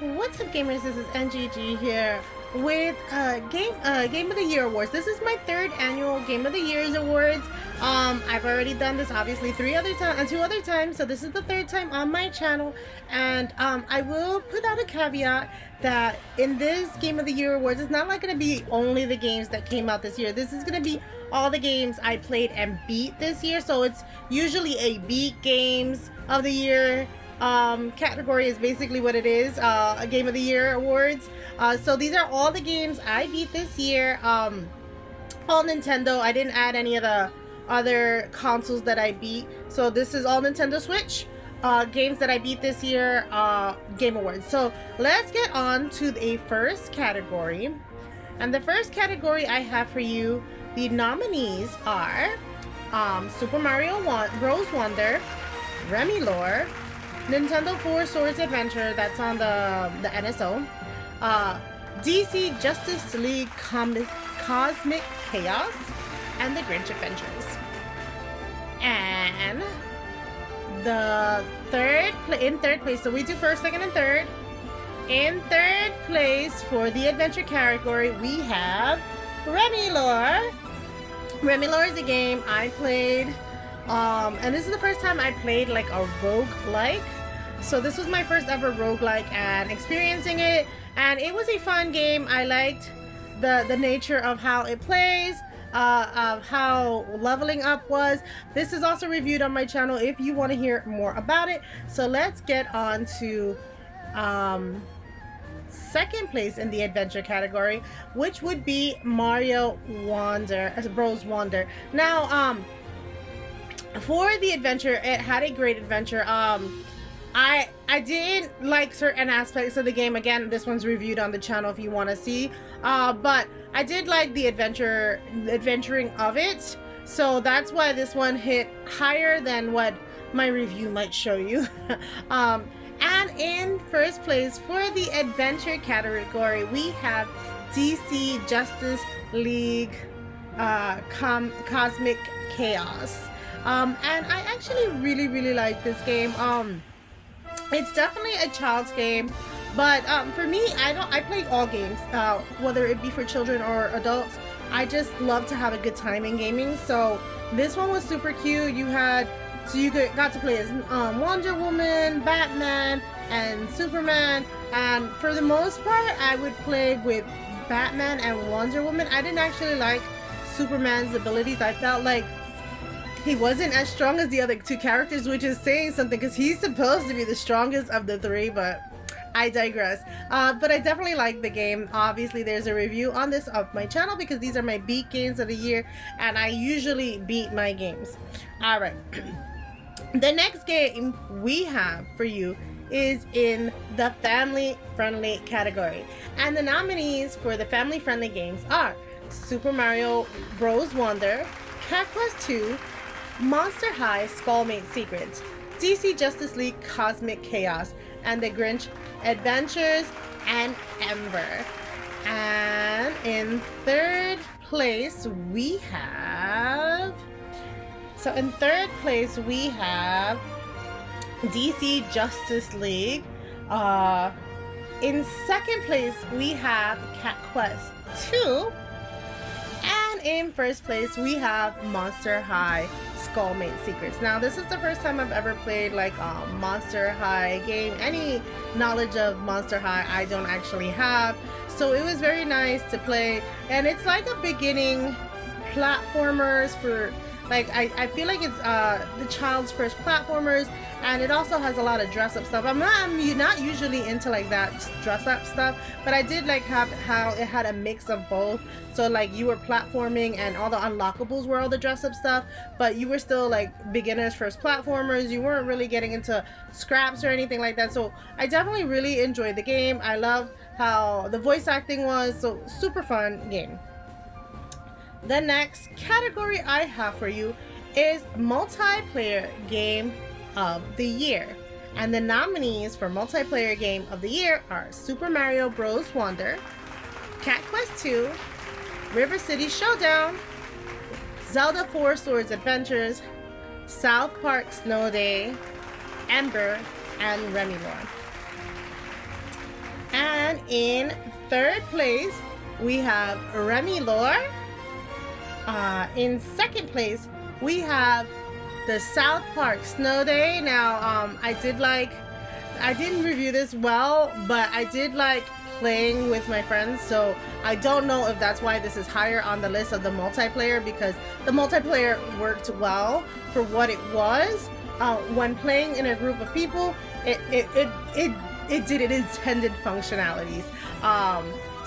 What's up, gamers? This is NGG here with Game of the Year awards. This is my third annual Game of the Year's awards. I've already done this obviously two other times, so this is the third time on my channel. And I will put out a caveat that in this Game of the Year awards, it's not like going to be only the games that came out this year. This is going to be all the games I played and beat this year. So it's usually a beat games of the year category is basically what it is, a Game of the Year awards. So these are all the games I beat this year, all Nintendo. I didn't add any of the other consoles that I beat, so this is all Nintendo Switch games that I beat this year, Game Awards. So let's get on to the first category. And the first category I have for you, the nominees are Super Mario Bros. Wonder, Remy Lore, Nintendo 4 Swords Adventure, that's on the NSO, DC Justice League Cosmic Chaos, and the Grinch Adventures. And in third place, so we do first, second, and third. In third place for the adventure category, we have Remy Lore. Remy Lore is a game I played, and this is the first time I played like a roguelike. So this was my first ever roguelike and experiencing it, and it was a fun game. I liked the nature of how it plays, of how leveling up was. This is also reviewed on my channel if you want to hear more about it. So let's get on to second place in the adventure category, which would be Mario Bros. Wonder. Now, for the adventure, it had a great adventure. I didn't like certain aspects of the game. Again, this one's reviewed on the channel if you want to see. But I did like the adventuring of it. So that's why this one hit higher than what my review might show you. And in first place for the adventure category, we have DC Justice League Cosmic Chaos. And I actually really like this game. It's definitely a child's game, but for me, I play all games, whether it be for children or adults. I just love to have a good time in gaming. So this one was super cute. You got to play as Wonder Woman, Batman, and Superman. And for the most part, I would play with Batman and Wonder Woman. I didn't actually like Superman's abilities. I felt like he wasn't as strong as the other two characters, which is saying something because he's supposed to be the strongest of the three, but I digress. But I definitely like the game. Obviously, there's a review on this of my channel because these are my beat games of the year, and I usually beat my games. All right. The next game we have for you is in the family-friendly category. And the nominees for the family-friendly games are Super Mario Bros. Wonder, Cat Quest 2, Monster High Skullmate Secrets, DC Justice League Cosmic Chaos, and the Grinch Adventures, and Ember. And in third place we have DC Justice League. In second place we have Cat Quest 2. And in first place we have Monster High Skullmate Secrets. Now this is the first time I've ever played like a Monster High game. Any knowledge of Monster High I don't actually have, so it was very nice to play. And it's like a beginning platformers for like, I feel like it's the child's first platformers, and it also has a lot of dress up stuff. I'm not usually into like that dress up stuff, but I did like how it had a mix of both. So like you were platforming and all the unlockables were all the dress up stuff, but you were still like beginners first platformers. You weren't really getting into scraps or anything like that. So I definitely really enjoyed the game. I loved how the voice acting was, so super fun game. The next category I have for you is multiplayer game of the year. And the nominees for multiplayer game of the year are Super Mario Bros. Wonder, Cat Quest 2, River City Showdown, Zelda 4 Swords Adventures, South Park Snow Day, Ember, and Remy Lore. And in third place, we have Remy Lore. In second place, we have the South Park Snow Day. Now, I didn't review this well, but I did like playing with my friends, so I don't know if that's why this is higher on the list of the multiplayer, because the multiplayer worked well for what it was. When playing in a group of people, it did its intended functionalities.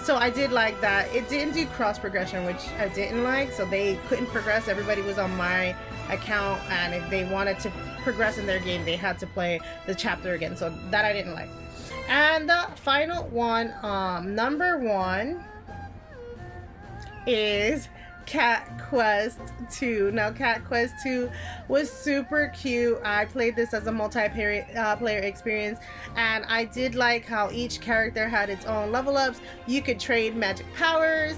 So I did like that. It didn't do cross progression, which I didn't like, so they couldn't progress. Everybody was on my account, and if they wanted to progress in their game, they had to play the chapter again, so that I didn't like. And the final one, number one, is Cat Quest 2. Now, Cat Quest 2 was super cute. I played this as a multiplayer player experience, and I did like how each character had its own level ups. You could trade magic powers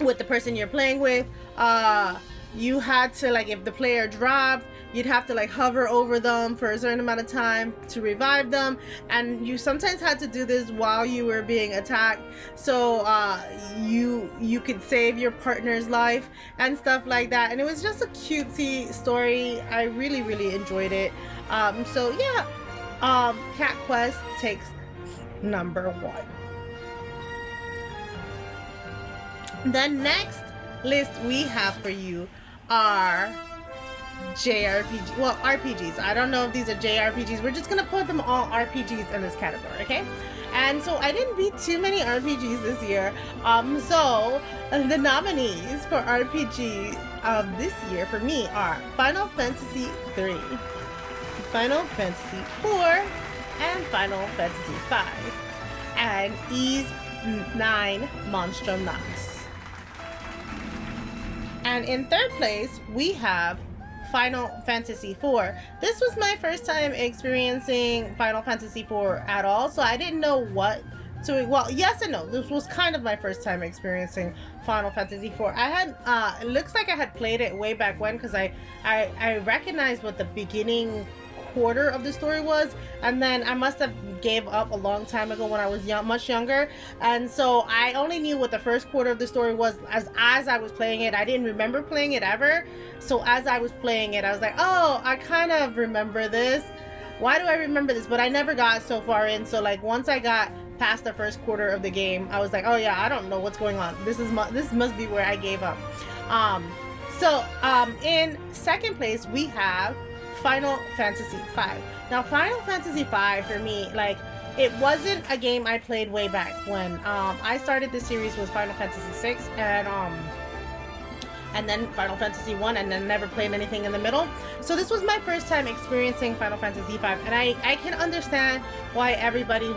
with the person you're playing with. You had to, like, if the player dropped, you'd have to like hover over them for a certain amount of time to revive them, and you sometimes had to do this while you were being attacked, so you could save your partner's life and stuff like that. And it was just a cutesy story. I really enjoyed it. So yeah, Cat Quest takes number one. The next list we have for you are JRPG, well, RPGs. I don't know if these are JRPGs. We're just gonna put them all RPGs in this category, okay? And so I didn't beat too many RPGs this year. So the nominees for RPG of this year for me are Final Fantasy 3, Final Fantasy 4, and Final Fantasy 5, and Ys 9 Monstrum Nox. And in third place, we have Final Fantasy IV. This was my first time experiencing Final Fantasy IV at all, so I didn't know what to, well, yes and no. This was kind of my first time experiencing Final Fantasy IV. I had, it looks like I had played it way back when, because I recognized what the beginning quarter of the story was, and then I must have gave up a long time ago when I was much younger, and so I only knew what the first quarter of the story was as I was playing it. I didn't remember playing it ever, so as I was playing it, I was like, oh, I kind of remember this. Why do I remember this? But I never got so far in, so like once I got past the first quarter of the game, I was like, oh yeah, I don't know what's going on. This must be where I gave up. In second place, we have Final Fantasy V. Now, Final Fantasy V for me, like, it wasn't a game I played way back when. I started the series with Final Fantasy VI, and then Final Fantasy 1, and then never played anything in the middle. So this was my first time experiencing Final Fantasy V, and I can understand why everybody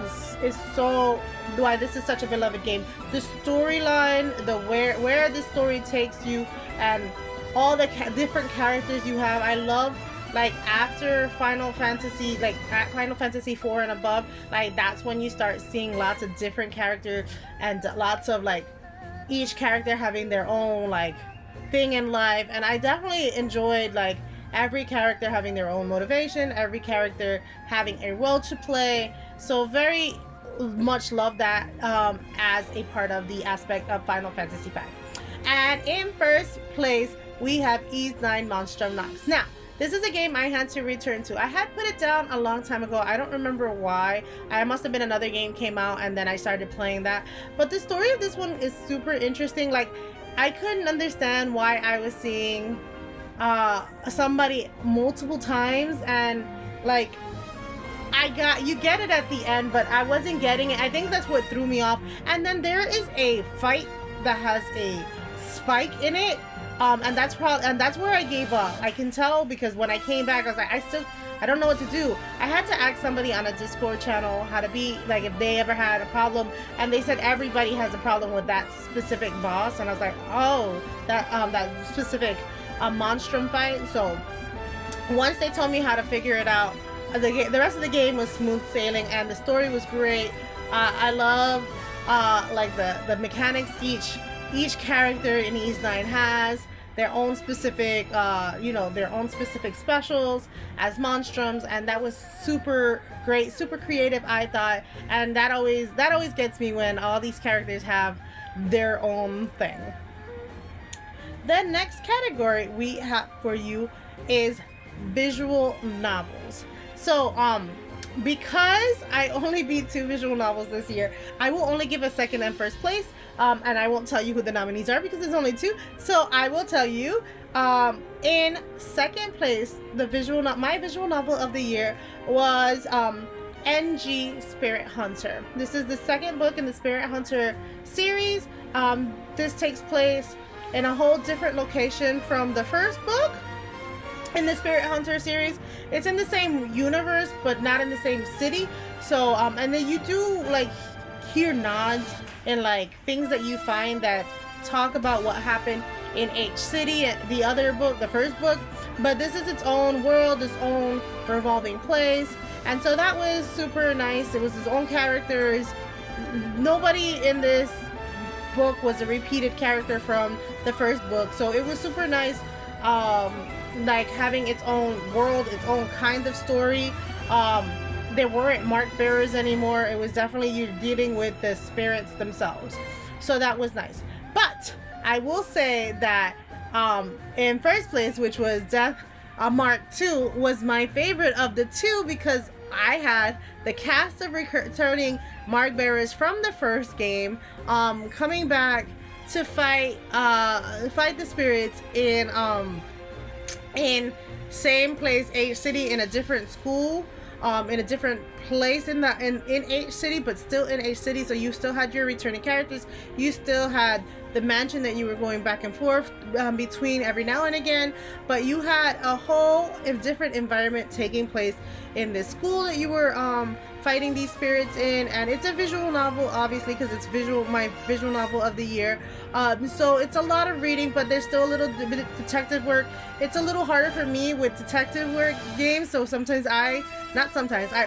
why this is such a beloved game. The storyline, the where the story takes you, and all the different characters you have. I love, like, after Final Fantasy, like at Final Fantasy 4 and above, like that's when you start seeing lots of different characters and lots of, like, each character having their own, like, thing in life. And I definitely enjoyed, like, every character having their own motivation, every character having a role to play. So very much love that as a part of the aspect of Final Fantasy V. And in first place, we have Ys 9 Monstrum Nox. Now, this is a game I had to return to. I had put it down a long time ago. I don't remember why. I must have been another game came out and then I started playing that. But the story of this one is super interesting. Like, I couldn't understand why I was seeing somebody multiple times, and like you get it at the end, but I wasn't getting it. I think that's what threw me off. And then there is a fight that has a spike in it. And that's where I gave up. I can tell, because when I came back, I was like, I don't know what to do. I had to ask somebody on a Discord channel how to be, like, if they ever had a problem, and they said everybody has a problem with that specific boss. And I was like, oh, that specific monstrum fight. So once they told me how to figure it out, the rest of the game was smooth sailing, and the story was great. I love like the mechanics each character in Ys 9 has. their own specific, their own specific specials as monstroms, and that was super great, super creative, I thought. And that always gets me when all these characters have their own thing. The next category we have for you is visual novels. So, because I only beat 2 visual novels this year, I will only give a second and first place, and I won't tell you who the nominees are because there's only 2. So I will tell you, in second place, my visual novel of the year was NG Spirit Hunter. This is the second book in the Spirit Hunter series. This takes place in a whole different location from the first book in the Spirit Hunter series. It's in the same universe, but not in the same city. So, and then you do like hear nods and like things that you find that talk about what happened in H City, the other book, the first book. But this is its own world, its own revolving place. And so that was super nice. It was its own characters. Nobody in this book was a repeated character from the first book. So it was super nice. Like having its own world, its own kind of story. There weren't mark bearers anymore. It was definitely you dealing with the spirits themselves. So that was nice. But I will say that in first place, which was Death Mark II, was my favorite of the 2 because I had the cast of returning mark bearers from the first game coming back to fight the spirits in same place, H City, in a different school, in a different place in H City, but still in H City. So you still had your returning characters. You still had the mansion that you were going back and forth between every now and again, but you had a whole different environment taking place in this school that you were fighting these spirits in. And it's a visual novel, obviously, because it's my visual novel of the year. So it's a lot of reading, but there's still a little bit of detective work. It's a little harder for me with detective work games, so I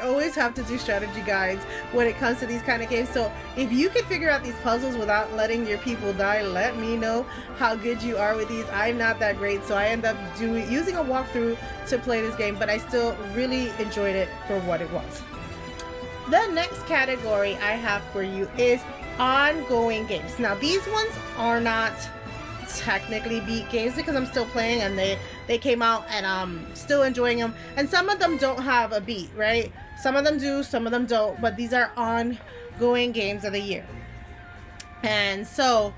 always have to do strategy guides when it comes to these kind of games. So if you can figure out these puzzles without letting your people die, let me know how good you are with these. I'm not that great, so I end up using a walkthrough to play this game, but I still really enjoyed it for what it was. The next category I have for you is ongoing games. Now these ones are not technically beat games because I'm still playing and they came out and I'm still enjoying them, and some of them don't have a beat, right? Some of them do, some of them don't, but these are ongoing games of the year. And so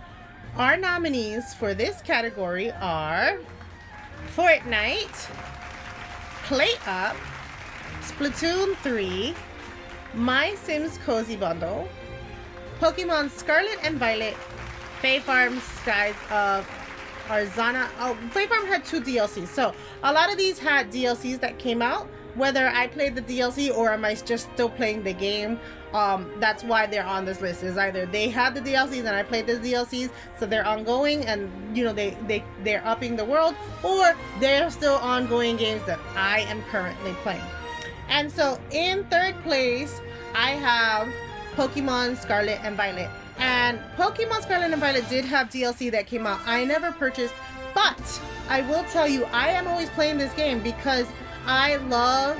our nominees for this category are Fortnite, Play Up, Splatoon 3, My Sims Cozy Bundle, Pokemon Scarlet and Violet, Fae Farm Skies of Arzana. Fae Farm had 2 DLCs, so a lot of these had DLCs that came out. Whether I played the DLC or am I just still playing the game, that's why they're on this list. Is either they had the DLCs and I played the DLCs, so they're ongoing and they're upping the world, or they're still ongoing games that I am currently playing. And so in third place, I have Pokemon Scarlet and Violet. And Pokemon Scarlet and Violet did have DLC that came out. I never purchased, but I will tell you, I am always playing this game because I love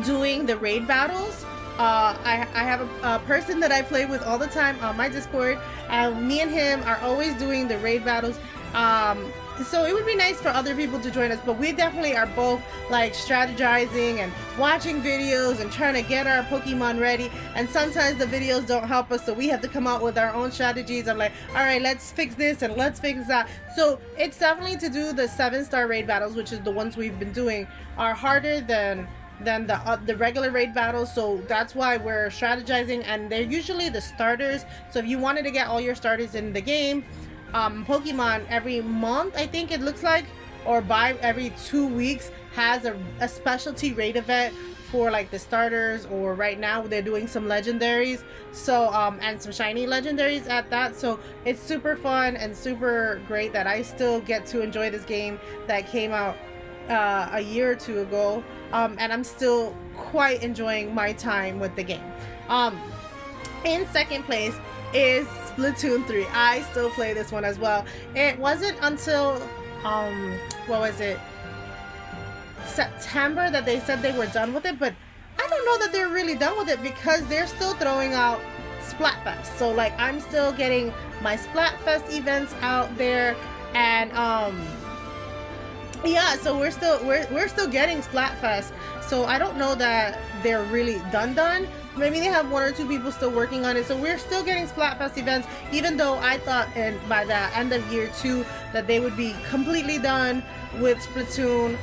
doing the raid battles. I have a person that I play with all the time on my Discord, and me and him are always doing the raid battles. So it would be nice for other people to join us, but we definitely are both like strategizing and watching videos and trying to get our Pokemon ready, and sometimes the videos don't help us, so we have to come out with our own strategies. I'm like, all right, let's fix this and let's fix that. So it's definitely to do the 7-star raid battles, which is the ones we've been doing, are harder than the regular raid battles. So that's why we're strategizing, and they're usually the starters. So if you wanted to get all your starters in the game, Pokemon every month, I think it looks like, or by every 2 weeks, has a specialty raid event for like the starters, or right now they're doing some legendaries, so and some shiny legendaries at that. So it's super fun and super great that I still get to enjoy this game that came out a year or 2 ago, and I'm still quite enjoying my time with the game. In second place is Splatoon 3. I still play this one as well. It wasn't until what was it, September, that they said they were done with it, but I don't know that they're really done with it because they're still throwing out Splatfest. So like I'm still getting my Splatfest events out there, and yeah, so we're still getting Splatfest. So I don't know that they're really done. Maybe they have one or two people still working on it. So we're still getting Splatfest events, even though I thought by the end of year 2 that they would be completely done with Splatoon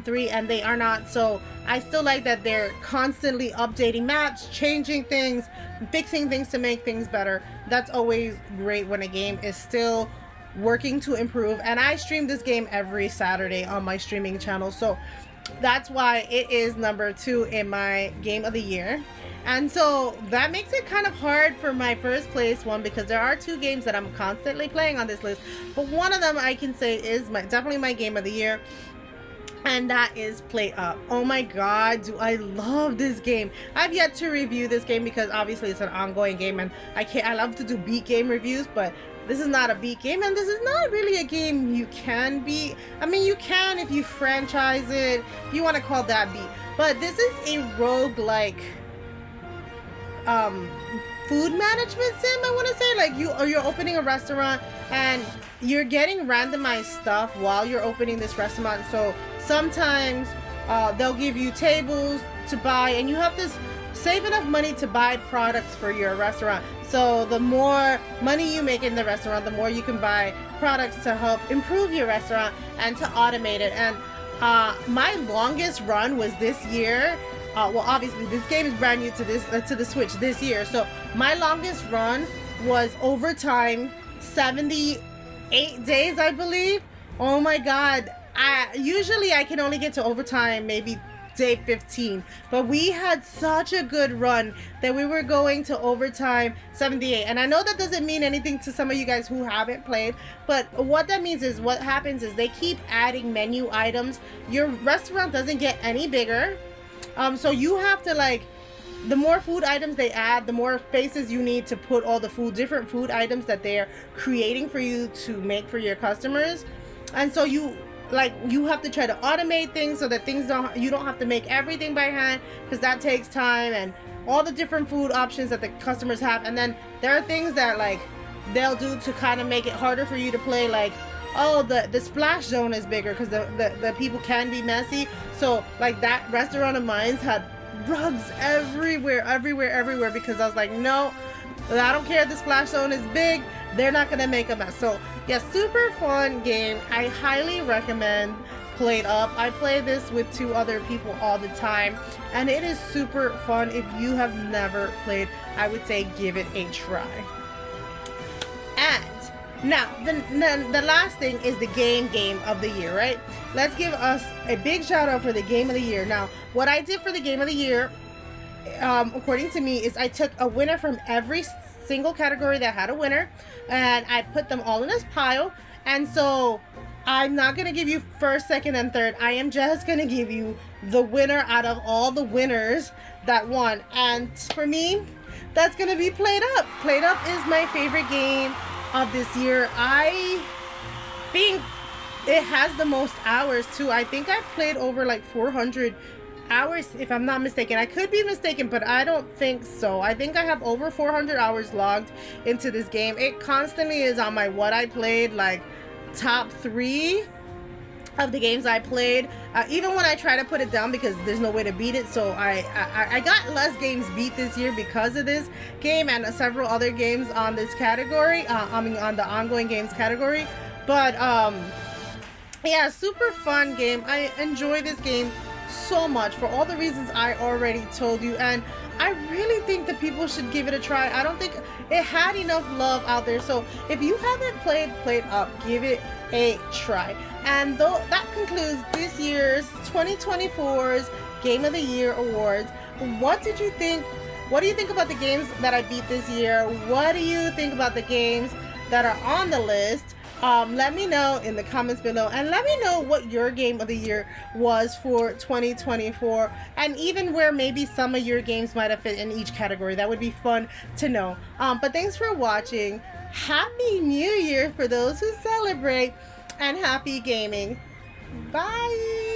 3, and they are not. So I still like that they're constantly updating maps, changing things, fixing things to make things better. That's always great when a game is still working to improve. And I stream this game every Saturday on my streaming channel, so that's why it is number 2 in my game of the year. And so that makes it kind of hard for my first place one, because there are 2 games that I'm constantly playing on this list, but one of them I can say is definitely my game of the year, and that is PlateUp. Oh my god, do I love this game. I've yet to review this game because obviously it's an ongoing game, and I love to do beat game reviews, but this is not a beat game, and this is not really a game you can beat. I mean, you can if you franchise it, if you want to call that beat, but this is a roguelike food management sim, I want to say. Like you're opening a restaurant and you're getting randomized stuff while you're opening this restaurant. So sometimes they'll give you tables to buy, and you have to save enough money to buy products for your restaurant. So the more money you make in the restaurant, the more you can buy products to help improve your restaurant and to automate it. And my longest run was this year. Well, obviously this game is brand new to the Switch this year, so my longest run was overtime, 78 days, I believe. Oh my god. Usually I can only get to overtime maybe day 15, but we had such a good run that we were going to overtime 78. And I know that doesn't mean anything to some of you guys who haven't played, but what that means is, what happens is they keep adding menu items. Your restaurant doesn't get any bigger, so you have to, like, the more food items they add, the more spaces you need to put all the different food items that they're creating for you to make for your customers. And so you have to try to automate things so that you don't have to make everything by hand, because that takes time, and all the different food options that the customers have. And then there are things that like they'll do to kind of make it harder for you to play, like, oh, the splash zone is bigger because the people can be messy. So like that restaurant of mine had rugs everywhere, because I was like, no, I don't care if the splash zone is big, they're not gonna make a mess. So yeah, super fun game. I highly recommend PlateUp. I play this with 2 other people all the time, and it is super fun. If you have never played, I would say give it a try. And now the last thing is the game of the year, right? Let's give us a big shout out for the game of the year. Now, what I did for the game of the year, according to me, is I took a winner from every single category that had a winner, and I put them all in this pile. And so I'm not gonna give you first, second, and third. I am just gonna give you the winner out of all the winners that won. And for me, that's gonna be PlateUp. PlateUp is my favorite game of this year. I think it has the most hours too. I think I played over like 400 hours, if I'm not mistaken. I could be mistaken, but I don't think so. I think I have over 400 hours logged into this game. It constantly is on my what I played, like top 3 of the games I played, even when I try to put it down, because there's no way to beat it. So I got less games beat this year because of this game and several other games on this category, on the ongoing games category. But yeah, super fun game. I enjoy this game so much for all the reasons I already told you, and I really think that people should give it a try. I don't think it had enough love out there. So if you haven't played PlateUp, give it a try. And though that concludes this year's 2024's Game of the Year awards. What did you think? What do you think about the games that I beat this year? What do you think about the games that are on the list? Let me know in the comments below, and let me know what your game of the year was for 2024, and even where maybe some of your games might have fit in each category. That would be fun to know. But thanks for watching. Happy New Year for those who celebrate, and happy gaming. Bye.